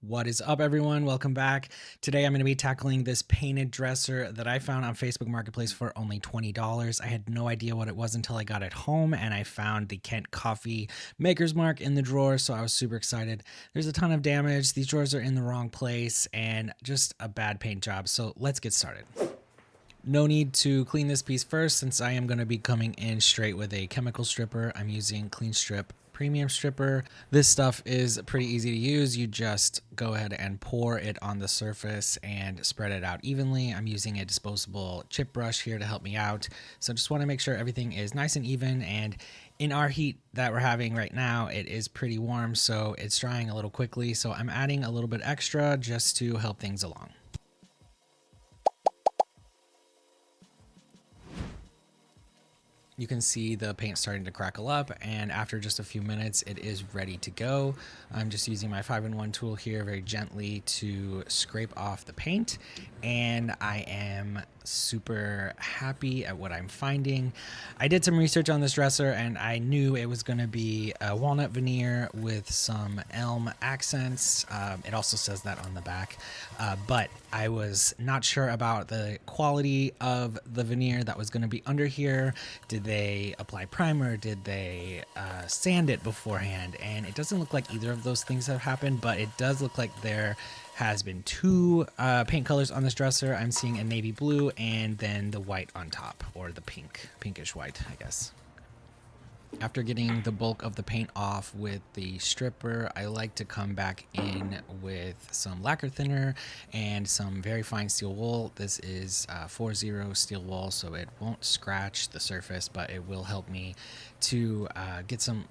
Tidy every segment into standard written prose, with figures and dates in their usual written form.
What is up, everyone? Welcome back. Today I'm going to be tackling this painted dresser that I found on Facebook Marketplace for only $20. I had no idea what it was until I got it home and I found the Kent Coffey Maker's Mark in the drawer, so I was super excited. There's a ton of damage. These drawers are in the wrong place and just a bad paint job, so let's get started. No need to clean this piece first since I am going to be coming in straight with a chemical stripper. I'm using Clean Strip Premium Stripper. This stuff is pretty easy to use. You just go ahead and pour it on the surface and spread it out evenly. I'm using a disposable chip brush here to help me out. So just want to make sure everything is nice and even, and in our heat that we're having right now, it is pretty warm, so it's drying a little quickly. So I'm adding a little bit extra just to help things along. You can see the paint starting to crackle up, and after just a few minutes it is ready to go. I'm just using my 5-in-1 tool here very gently to scrape off the paint, and I am super happy at what I'm finding. I did some research on this dresser and I knew it was going to be a walnut veneer with some elm accents. It also says that on the back, but I was not sure about the quality of the veneer that was going to be under here. Did they apply primer? Did they sand it beforehand? And it doesn't look like either of those things have happened, but it does look like there has been two paint colors on this dresser. I'm seeing a navy blue and then the white on top, or the pinkish white, I guess. After getting the bulk of the paint off with the stripper, I like to come back in with some lacquer thinner and some very fine steel wool. This is 4-0 steel wool, so it won't scratch the surface, but it will help me to get some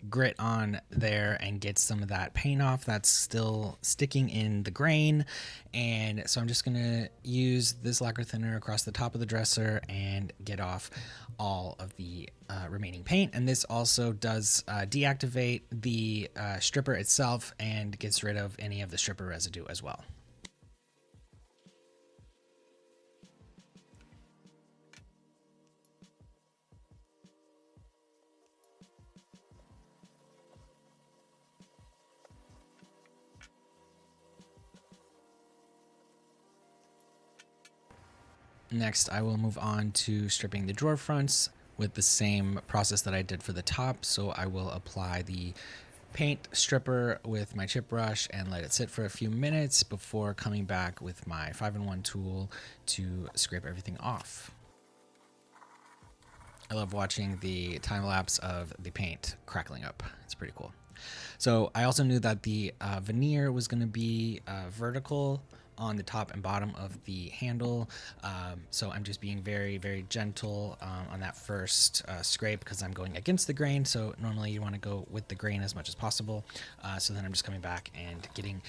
grit on there and get some of that paint off that's still sticking in the grain. And so I'm just gonna use this lacquer thinner across the top of the dresser and get off all of the remaining paint. And this also does deactivate the stripper itself and gets rid of any of the stripper residue as well. Next, I will move on to stripping the drawer fronts with the same process that I did for the top. So I will apply the paint stripper with my chip brush and let it sit for a few minutes before coming back with my 5-in-1 tool to scrape everything off. I love watching the time lapse of the paint crackling up. It's pretty cool. So I also knew that the veneer was going to be vertical on the top and bottom of the handle. So I'm just being very, very gentle on that first scrape because I'm going against the grain. So normally you want to go with the grain as much as possible. So then I'm just coming back and getting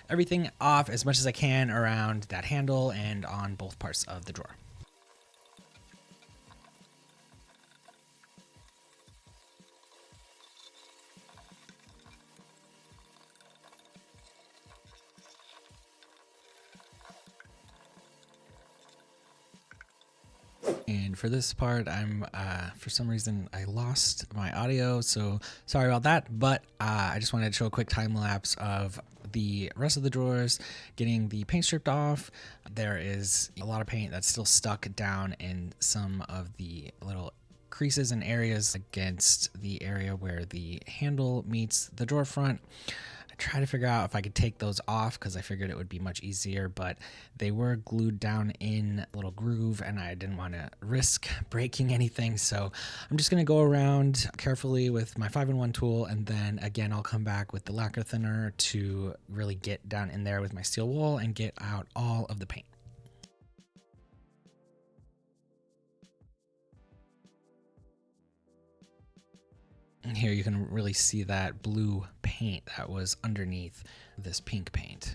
everything off as much as I can around that handle and on both parts of the drawer. And for this part, I'm for some reason I lost my audio, so sorry about that. But I just wanted to show a quick time lapse of the rest of the drawers, getting the paint stripped off. There is a lot of paint that's still stuck down in some of the little creases and areas against the area where the handle meets the drawer front. I tried to figure out if I could take those off because I figured it would be much easier, but they were glued down in a little groove and I didn't want to risk breaking anything. So I'm just going to go around carefully with my 5-in-1 tool, and then again I'll come back with the lacquer thinner to really get down in there with my steel wool and get out all of the paint. And here you can really see that blue paint that was underneath this pink paint.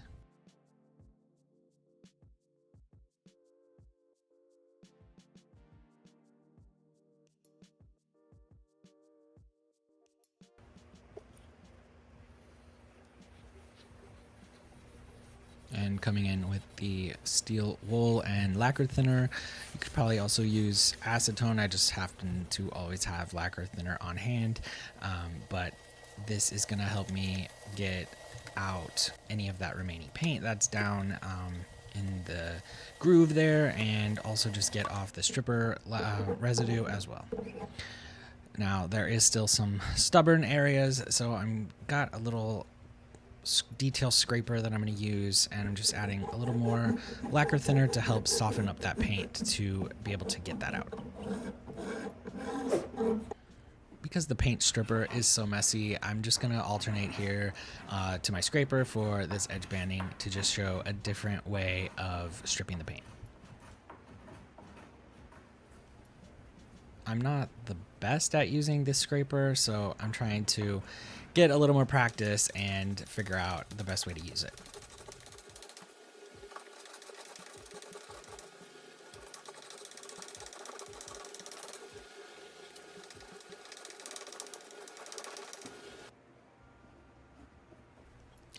And coming in with the steel wool and lacquer thinner. You could probably also use acetone. I just happen to always have lacquer thinner on hand, but this is going to help me get out any of that remaining paint that's down in the groove there, and also just get off the stripper residue as well. Now there is still some stubborn areas, so I'm got a little detail scraper that I'm going to use, and I'm just adding a little more lacquer thinner to help soften up that paint to be able to get that out. Because the paint stripper is so messy, I'm just going to alternate here to my scraper for this edge banding to just show a different way of stripping the paint. I'm not the best at using this scraper, so I'm trying to get a little more practice and figure out the best way to use it.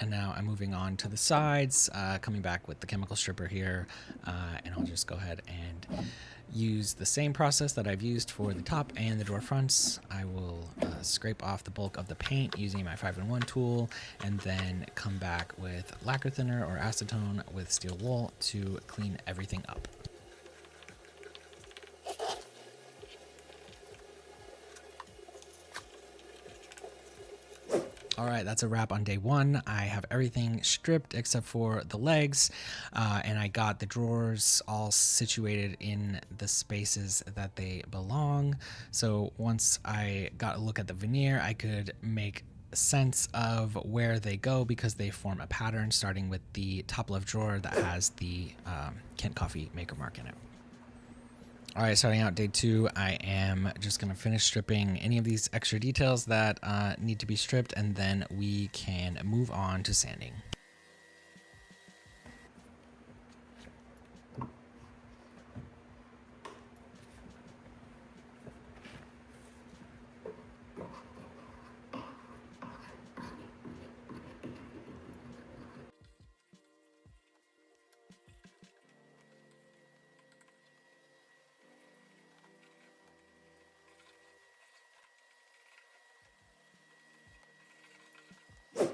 And now I'm moving on to the sides, coming back with the chemical stripper here, and I'll just go ahead and use the same process that I've used for the top and the door fronts. I will scrape off the bulk of the paint using my 5-in-1 tool, and then come back with lacquer thinner or acetone with steel wool to clean everything up. All right, that's a wrap on day one. I have everything stripped except for the legs, and I got the drawers all situated in the spaces that they belong. So once I got a look at the veneer, I could make sense of where they go because they form a pattern, starting with the top left drawer that has the Kent Coffey maker mark in it. All right, starting out day two, I am just going to finish stripping any of these extra details that need to be stripped, and then we can move on to sanding.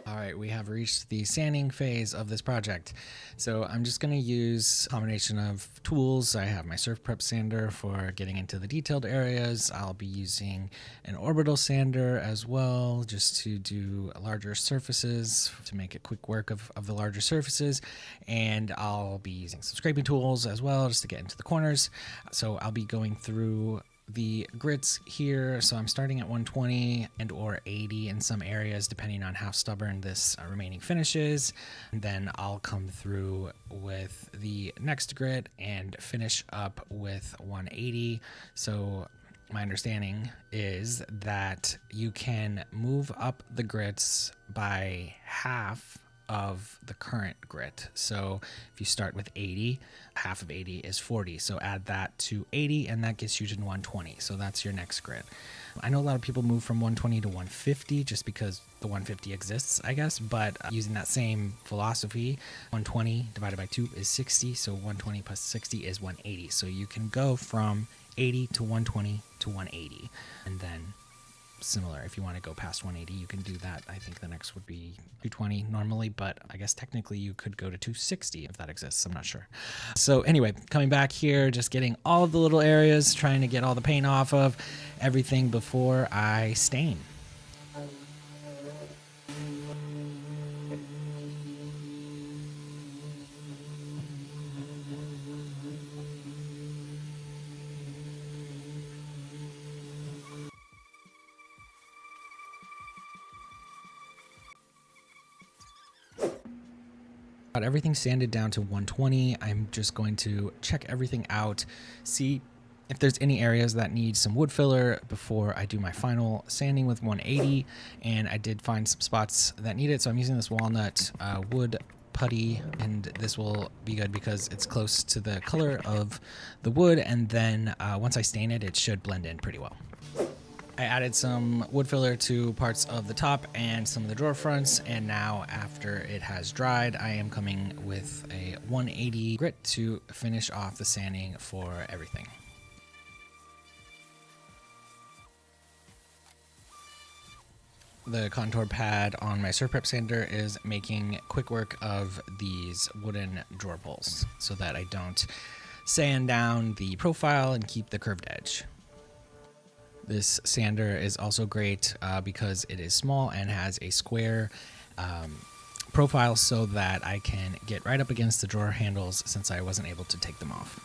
All right, we have reached the sanding phase of this project. So I'm just going to use a combination of tools. I have my surf prep sander for getting into the detailed areas. I'll be using an orbital sander as well, just to do larger surfaces, to make it quick work of the larger surfaces. And I'll be using some scraping tools as well, just to get into the corners. So I'll be going through the grits here, so I'm starting at 120 and or 80 in some areas depending on how stubborn this remaining finish is. And then I'll come through with the next grit and finish up with 180. So my understanding is that you can move up the grits by half of the current grit. So if you start with 80, half of 80 is 40. So add that to 80 and that gets you to 120. So that's your next grit. I know a lot of people move from 120 to 150 just because the 150 exists, I guess, but using that same philosophy, 120 divided by 2 is 60. So 120 plus 60 is 180. So you can go from 80 to 120 to 180, and then similar, if you want to go past 180, you can do that. I think the next would be 220 normally, but I guess technically you could go to 260 if that exists. I'm not sure. So anyway, coming back here, just getting all of the little areas, trying to get all the paint off of everything before I stain. Got everything sanded down to 120. I'm just going to check everything out, see if there's any areas that need some wood filler before I do my final sanding with 180. And I did find some spots that need it, so I'm using this walnut wood putty, and this will be good because it's close to the color of the wood, and then once I stain it, it should blend in pretty well. I added some wood filler to parts of the top and some of the drawer fronts, and now after it has dried, I am coming with a 180 grit to finish off the sanding for everything. The contour pad on my Surf Prep sander is making quick work of these wooden drawer pulls so that I don't sand down the profile and keep the curved edge. This sander is also great because it is small and has a square profile so that I can get right up against the drawer handles since I wasn't able to take them off.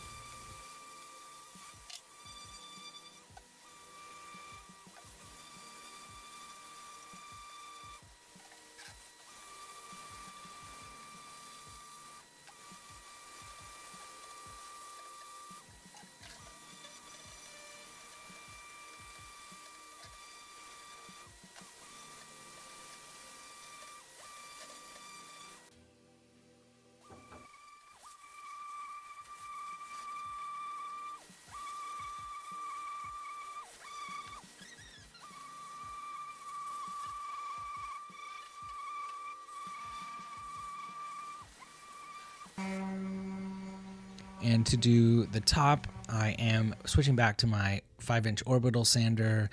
And to do the top, I am switching back to my 5-inch orbital sander.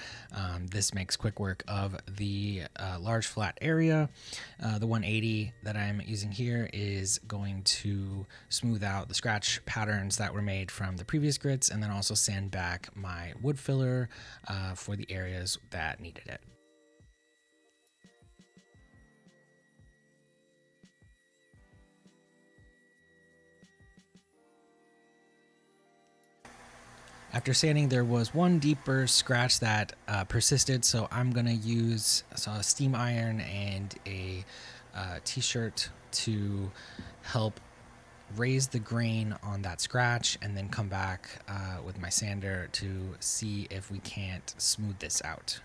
This makes quick work of the large flat area. The 180 that I'm using here is going to smooth out the scratch patterns that were made from the previous grits, and then also sand back my wood filler for the areas that needed it. After sanding, there was one deeper scratch that persisted, so I'm gonna use a steam iron and a t-shirt to help raise the grain on that scratch, and then come back with my sander to see if we can't smooth this out.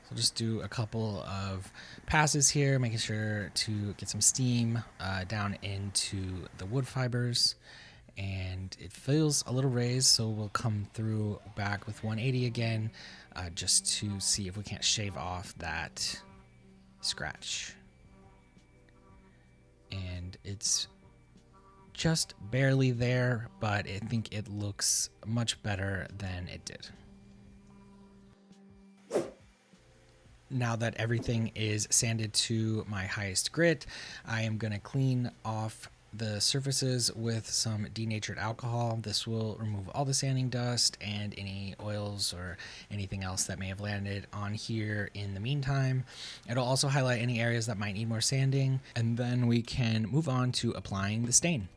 So just do a couple of passes here, making sure to get some steam down into the wood fibers. And it feels a little raised, so we'll come through back with 180 again, just to see if we can't shave off that scratch. And it's just barely there, but I think it looks much better than it did. Now that everything is sanded to my highest grit, I am going to clean off the surfaces with some denatured alcohol. This will remove all the sanding dust and any oils or anything else that may have landed on here in the meantime. It'll also highlight any areas that might need more sanding, and then we can move on to applying the stain.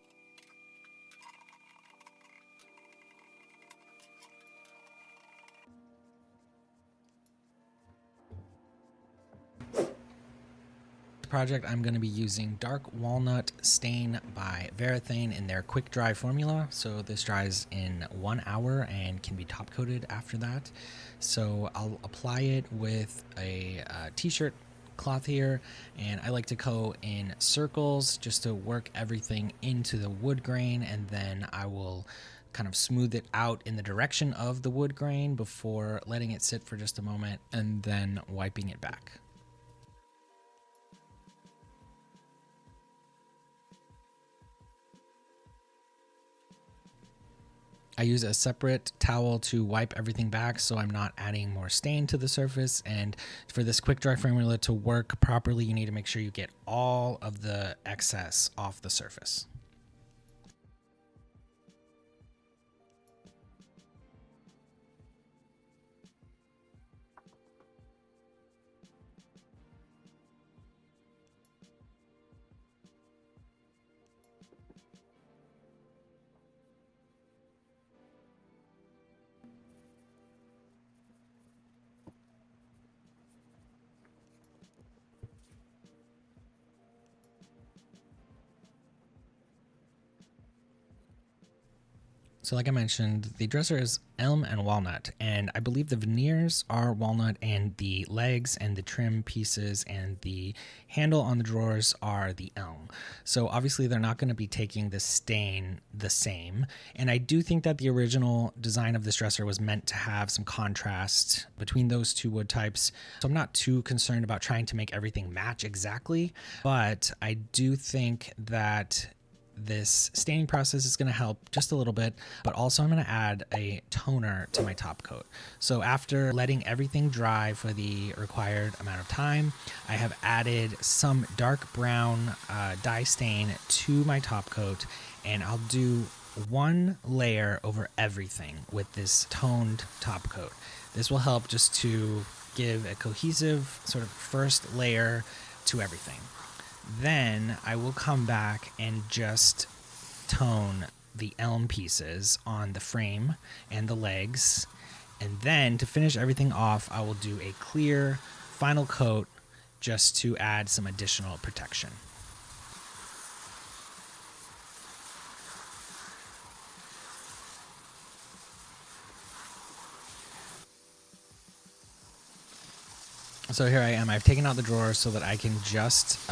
Project, I'm going to be using Dark Walnut Stain by Varathane in their quick dry formula. So this dries in 1 hour and can be top coated after that. So I'll apply it with a t-shirt cloth here, and I like to coat in circles just to work everything into the wood grain, and then I will kind of smooth it out in the direction of the wood grain before letting it sit for just a moment and then wiping it back. I use a separate towel to wipe everything back so I'm not adding more stain to the surface. And for this quick dry formula to work properly, you need to make sure you get all of the excess off the surface. So like I mentioned, the dresser is elm and walnut, and I believe the veneers are walnut, and the legs and the trim pieces and the handle on the drawers are the elm. So obviously they're not going to be taking the stain the same. And I do think that the original design of this dresser was meant to have some contrast between those two wood types. So I'm not too concerned about trying to make everything match exactly, but I do think that this staining process is going to help just a little bit, but also I'm going to add a toner to my top coat. So after letting everything dry for the required amount of time, I have added some dark brown dye stain to my top coat, and I'll do one layer over everything with this toned top coat. This will help just to give a cohesive sort of first layer to everything. Then I will come back and just tone the elm pieces on the frame and the legs. And then to finish everything off, I will do a clear final coat just to add some additional protection. So here I am. I've taken out the drawers so that I can just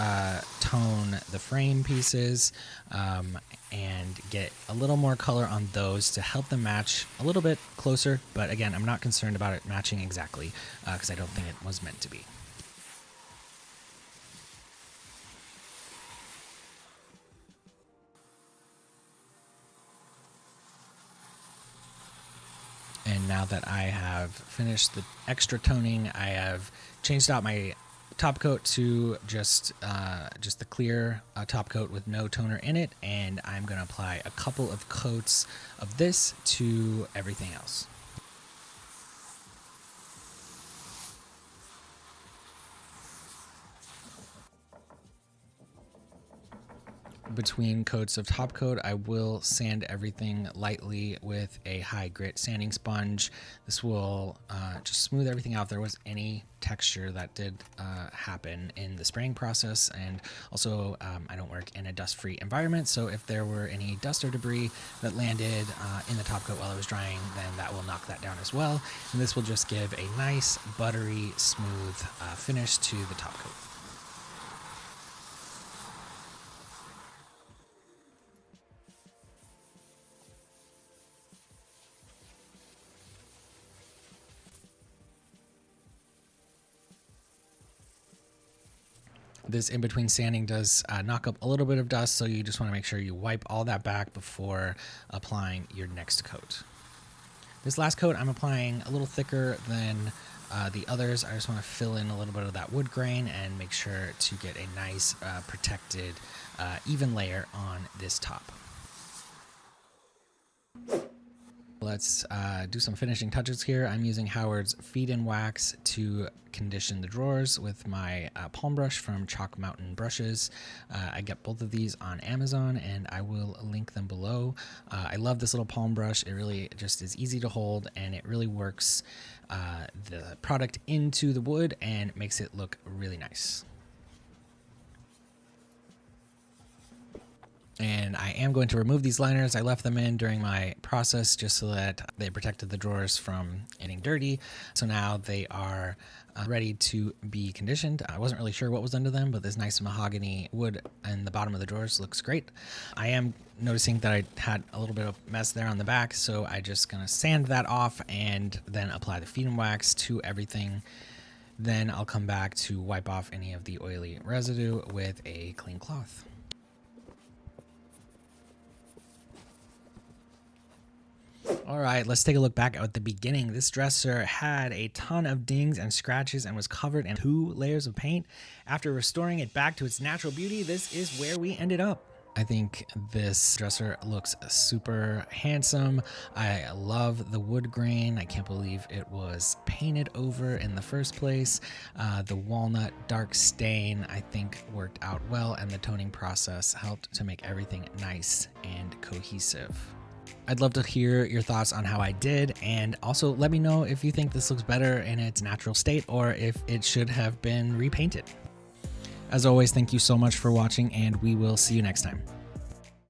tone the frame pieces and get a little more color on those to help them match a little bit closer. But again, I'm not concerned about it matching exactly because I don't think it was meant to be. And now that I have finished the extra toning, I have changed out my top coat to just the clear top coat with no toner in it, and I'm going to apply a couple of coats of this to everything else. Between coats of top coat, I will sand everything lightly with a high grit sanding sponge. This will just smooth everything out if there was any texture that did happen in the spraying process. And also, I don't work in a dust-free environment, so if there were any dust or debris that landed in the top coat while it was drying, then that will knock that down as well. And this will just give a nice, buttery, smooth finish to the top coat. This in-between sanding does knock up a little bit of dust, so you just want to make sure you wipe all that back before applying your next coat. This last coat I'm applying a little thicker than the others. I just want to fill in a little bit of that wood grain and make sure to get a nice protected even layer on this top. Let's do some finishing touches here. I'm using Howard's Feed-In Wax to condition the drawers with my palm brush from Chalk Mountain Brushes. I get both of these on Amazon, and I will link them below. I love this little palm brush. It really just is easy to hold, and it really works the product into the wood and makes it look really nice. And I am going to remove these liners. I left them in during my process just so that they protected the drawers from getting dirty. So now they are ready to be conditioned. I wasn't really sure what was under them, but this nice mahogany wood in the bottom of the drawers looks great. I am noticing that I had a little bit of mess there on the back, so I just gonna sand that off and then apply the Feed-In Wax to everything. Then I'll come back to wipe off any of the oily residue with a clean cloth. All right, let's take a look back at the beginning. This dresser had a ton of dings and scratches and was covered in 2 layers of paint. After restoring it back to its natural beauty, this is where we ended up. I think this dresser looks super handsome. I love the wood grain. I can't believe it was painted over in the first place. The walnut dark stain, I think, worked out well, and the toning process helped to make everything nice and cohesive. I'd love to hear your thoughts on how I did, and also let me know if you think this looks better in its natural state or if it should have been repainted. As always, thank you so much for watching, and we will see you next time.